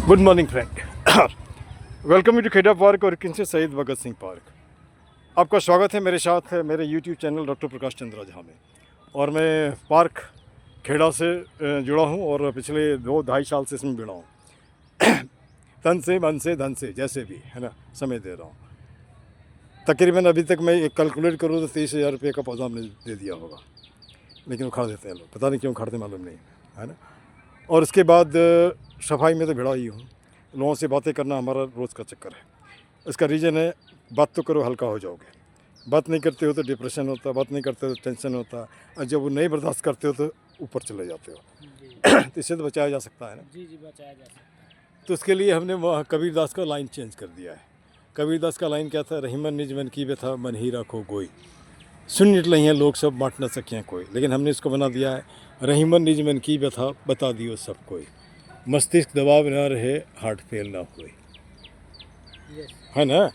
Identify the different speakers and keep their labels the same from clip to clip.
Speaker 1: Good morning friend, welcome you to Kheda park और किंसे शहीद भगत सिंह पार्क। आपका स्वागत है मेरे साथ मेरे YouTube channel doctor Prakash Chandra Jha में। और मैं पार्क खेड़ा से जुड़ा हूँ और पिछले 2-2.5 साल से इसमें जुड़ा हूँ। तन से मन से धन से जैसे भी है ना, समय दे रहा हूँ। तकरीबन अभी तक मैं एक कैलकुलेट करूँ तो 30,000 रुपये का पौधा हमने दे दिया होगा, लेकिन उखाड़ देते हैं लोग, पता नहीं क्यों उखाड़ते मालूम नहीं है ना। और उसके बाद सफाई में तो भिड़ा ही हूँ। लोगों से बातें करना हमारा रोज़ का चक्कर है। इसका रीज़न है, बात तो करो हल्का हो जाओगे, बात नहीं करते हो तो डिप्रेशन होता, बात नहीं करते हो तो टेंशन होता, और जब वो नहीं बर्दाश्त करते हो तो ऊपर चले जाते हो। तो इससे तो बचाया जा सकता है ना।
Speaker 2: जी बचाया जा सकता है।
Speaker 1: तो उसके लिए हमने वहाँ कबीरदास का लाइन चेंज कर दिया है। कबीरदास का लाइन क्या था? रहीमन निज मन की व्यथा मन ही राखो गोई, सुन निट लही हैं लोग सब बांट न सकें कोई। लेकिन हमने इसको बना दिया है, रहीमन निज मन की व्यथा बता दियो सब कोई, मस्तिष्क दबाव न रहे हार्ट फेल ना होए, है ना।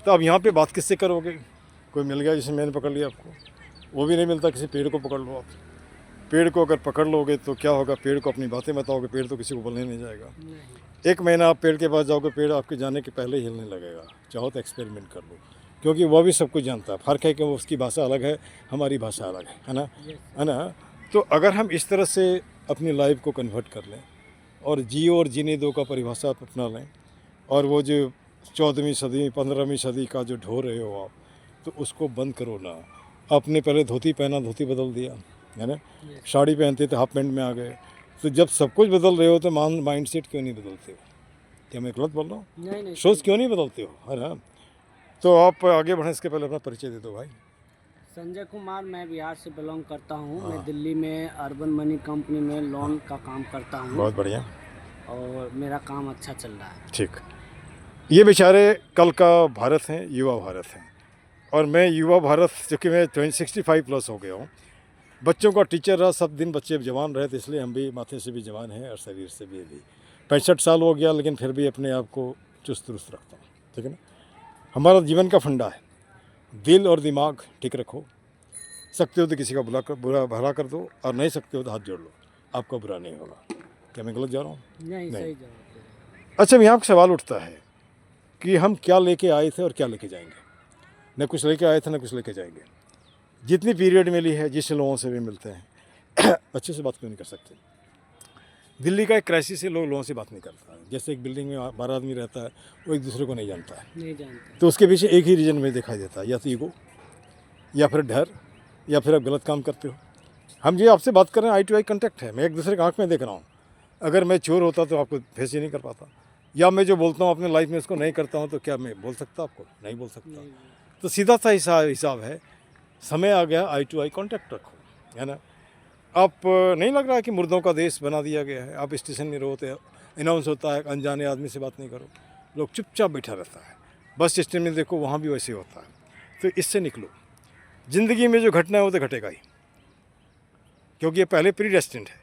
Speaker 1: तो अब यहाँ पे बात किससे करोगे? कोई मिल गया जिसे मैंने पकड़ लिया आपको, वो भी नहीं मिलता। किसी पेड़ को पकड़ लो आप। पेड़ को अगर पकड़ लोगे तो क्या होगा? पेड़ को अपनी बातें बताओगे, पेड़ तो किसी को बोलने नहीं जाएगा। एक महीना आप पेड़ के पास जाओगे, पेड़ आपके जाने के पहले ही हिलने लगेगा। चाहो तो एक्सपेरिमेंट कर लो, क्योंकि वह भी सब कुछ जानता है। फ़र्क है कि उसकी भाषा अलग है, हमारी भाषा अलग है ना, है ना। तो अगर हम इस तरह से अपनी लाइफ को कन्वर्ट कर लें और जियो और जीने दो का परिभाषा अपना लें, और वो जो 14वीं सदी 15वीं सदी का जो ढो रहे हो आप, तो उसको बंद करो ना। आपने पहले धोती पहना, धोती बदल दिया, है ना। साड़ी पहनते थे, हाफ पैंट में आ गए। तो जब सब कुछ बदल रहे हो तो माइंड सेट क्यों नहीं बदलते हो? क्या मैं गलत बोल रहा हूँ?
Speaker 2: नहीं
Speaker 1: सोच क्यों नहीं बदलते हो, है ना। तो आप आगे बढ़ें इसके पहले अपना परिचय दे दो भाई।
Speaker 2: संजय कुमार, मैं बिहार से बिलोंग करता हूँ। मैं दिल्ली में अर्बन मनी कंपनी में लोन का काम करता हूँ।
Speaker 1: बहुत बढ़िया,
Speaker 2: और मेरा काम अच्छा चल रहा है।
Speaker 1: ठीक। ये बेचारे कल का भारत हैं, युवा भारत हैं। और मैं युवा भारत, चूँकि मैं 65 प्लस हो गया हूँ, बच्चों का टीचर रहा, सब दिन बच्चे जवान रहे, तो इसलिए हम भी माथे से भी जवान हैं और शरीर से भी 65 साल हो गया, लेकिन फिर भी अपने आप को चुस्त दुरुस्त रखता हूँ, ठीक है ना। हमारा जीवन का फंडा है, दिल और दिमाग ठीक रखो। सकते हो तो किसी का बुरा भला कर दो, और नहीं सकते हो तो हाथ जोड़ लो, आपका बुरा नहीं होगा। क्या मैं गलत जा रहा हूँ?
Speaker 2: नहीं, सही जवाब।
Speaker 1: अच्छा, यहाँ पर सवाल उठता है कि हम क्या लेके आए थे और क्या लेके जाएंगे। न कुछ लेके आए थे, न कुछ लेके जाएंगे। जितनी पीरियड मिली है, जिस लोगों से भी मिलते हैं, अच्छे से बात क्यों नहीं कर सकते? दिल्ली का एक क्राइसिस है, लोगों से बात नहीं करता है। जैसे एक बिल्डिंग में 12 आदमी रहता है, वो एक दूसरे को नहीं जानता है,
Speaker 2: नहीं जानते।
Speaker 1: तो उसके पीछे एक ही रीज़न में दिखाई देता है, या तो ईगो, या फिर डर, या फिर आप गलत काम करते हो। हम जी आपसे बात कर रहे हैं, आई टू आई कॉन्टैक्ट है, मैं एक दूसरे के आँख में देख रहा हूँ। अगर मैं चोर होता तो आपको फेस ही नहीं कर पाता, या मैं जो बोलता हूँ अपने लाइफ में उसको नहीं करता हूँ, तो क्या मैं बोल सकता आपको? नहीं बोल सकता। तो सीधा सा हिसाब है, समय आ गया, आई टू आई कॉन्टैक्ट रखो, है ना। आप नहीं लग रहा है कि मुर्दों का देश बना दिया गया है? आप स्टेशन में रहोते, अनाउंस होता है, अनजाने आदमी से बात नहीं करो, लोग चुपचाप बैठा रहता है। बस स्टैंड में देखो, वहाँ भी वैसे होता है। तो इससे निकलो। ज़िंदगी में जो घटना है वो तो घटेगा ही, क्योंकि ये पहले प्री डेस्टिन्ड है।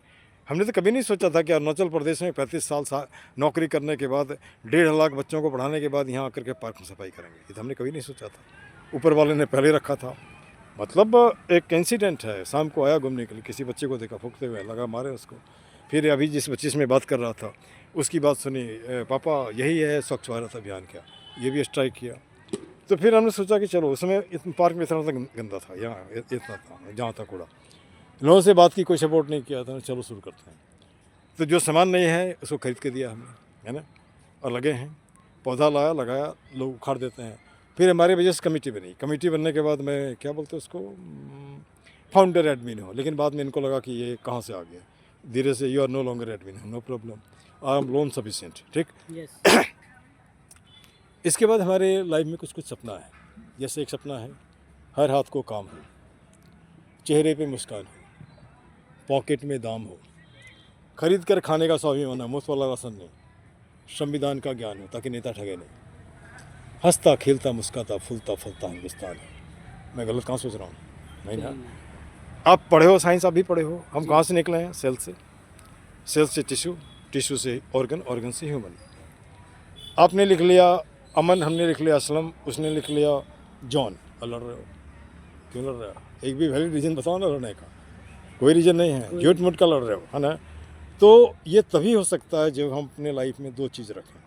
Speaker 1: हमने तो कभी नहीं सोचा था कि अरुणाचल प्रदेश में 35 साल नौकरी करने के बाद, 1.5 लाख बच्चों को पढ़ाने के बाद यहाँ आकर के पार्क में सफाई करेंगे। ये तो हमने कभी नहीं सोचा था, ऊपर वाले ने पहले रखा था। मतलब एक इंसिडेंट है, शाम को आया घूमने के लिए, किसी बच्चे को देखा फूंकते हुए, लगा मारे उसको। फिर अभी जिस बच्चे से मैं बात कर रहा था, उसकी बात सुनी, पापा यही है स्वच्छ भारत अभियान का, ये भी स्ट्राइक किया। तो फिर हमने सोचा कि चलो, उसमें पार्क में इतना गंदा था, यहाँ इतना था जहाँ था कूड़ा, लोगों से बात की, कोई सपोर्ट नहीं किया था। चलो शुरू करते हैं। तो जो सामान नहीं है उसको खरीद के दिया हमने, है ना, और लगे हैं। पौधा लाया, लगाया, लोग उखाड़ देते हैं। फिर हमारी वजह से कमेटी बनी। कमेटी बनने के बाद मैं क्या बोलते हैं उसको, फाउंडर एडमिन हो। लेकिन बाद में इनको लगा कि ये कहाँ से आ गया, धीरे से you are no longer admin, no problem, I am lone sufficient, ठीक। इसके बाद हमारे लाइफ में कुछ कुछ सपना है। जैसे एक सपना है, हर हाथ को काम हो, चेहरे पे मुस्कान हो, पॉकेट में दाम हो, खरीद कर खाने का स्वाभिमान हो, मुफ्त वाला राशन नहीं, संविधान का ज्ञान हो ताकि नेता ठगे नहीं, हंसता खेलता मुस्काता फूलता फलता हिंदुस्तान है। मैं गलत कहाँ सोच रहा हूँ? नहीं ना। आप पढ़े हो साइंस, आप भी पढ़े हो। हम कहाँ से निकले हैं? सेल से। सेल से टिश्यू, टिश्यू से ऑर्गन, ऑर्गन से ह्यूमन। आपने लिख लिया अमन, हमने लिख लिया असलम, उसने लिख लिया जॉन। और लड़ रहे हो, क्यों लड़ रहे हो? एक भी वैलिड रीज़न बताओ ना लड़ने का। कोई रीज़न नहीं है, झूठ मूठ का लड़ रहे हो, है ना। तो ये तभी हो सकता है जब हम अपने लाइफ में दो चीज़ रखें,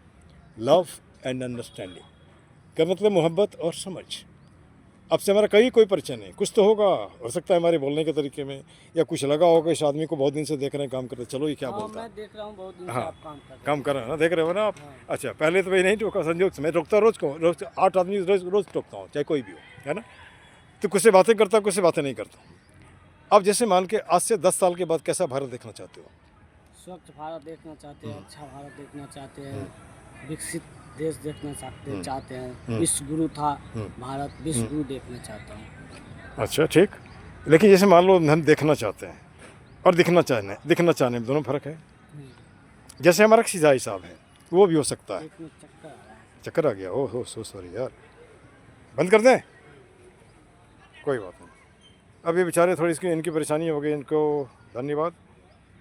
Speaker 1: लव एंड अंडरस्टैंडिंग का मतलब मोहब्बत और समझ। अब से हमारा कोई परिचय नहीं, कुछ तो होगा, हो सकता है हमारे बोलने के तरीके में या कुछ लगा होगा इस आदमी को बहुत दिन से देख रहे हैं काम करते, चलो ये क्या
Speaker 2: हाँ,
Speaker 1: बोलता है।
Speaker 2: मैं देख रहा हूँ बहुत दिन से
Speaker 1: हाँ,
Speaker 2: आप काम कर रहे हैं।
Speaker 1: काम कर रहे हैं ना, देख रहे हो ना आप।
Speaker 2: हाँ।
Speaker 1: अच्छा, पहले तो मैं नहीं टोका, संयोग से मैं टोकता रोज़ को, रोज़ 8 आदमी रोज़ टोकता हूँ, चाहे कोई भी हो, है ना। तो कुछ से बातें करता, कुछ से बातें नहीं करता। अब जैसे मान के आज से 10 साल के बाद कैसा भारत देखना चाहते हो?
Speaker 2: स्वच्छ भारत देखना चाहते हैं, अच्छा भारत देखना चाहते हैं, विकसित देश देखना चाहते हैं। विश्व गुरु था भारत, विश्व गुरु देखना चाहता हूँ।
Speaker 1: अच्छा, ठीक। लेकिन जैसे मान लो हम देखना चाहते हैं और दिखना चाहने में दोनों फ़र्क है। जैसे हमारा सिजाई साहब है, वो भी हो सकता है।
Speaker 2: देखने चक्कर आ रहा है।
Speaker 1: चक्कर आ गया, ओह सो सॉरी यार, बंद कर दें? कोई बात नहीं। अब ये बेचारे थोड़ी इसकी इनकी परेशानी हो गई, इनको धन्यवाद।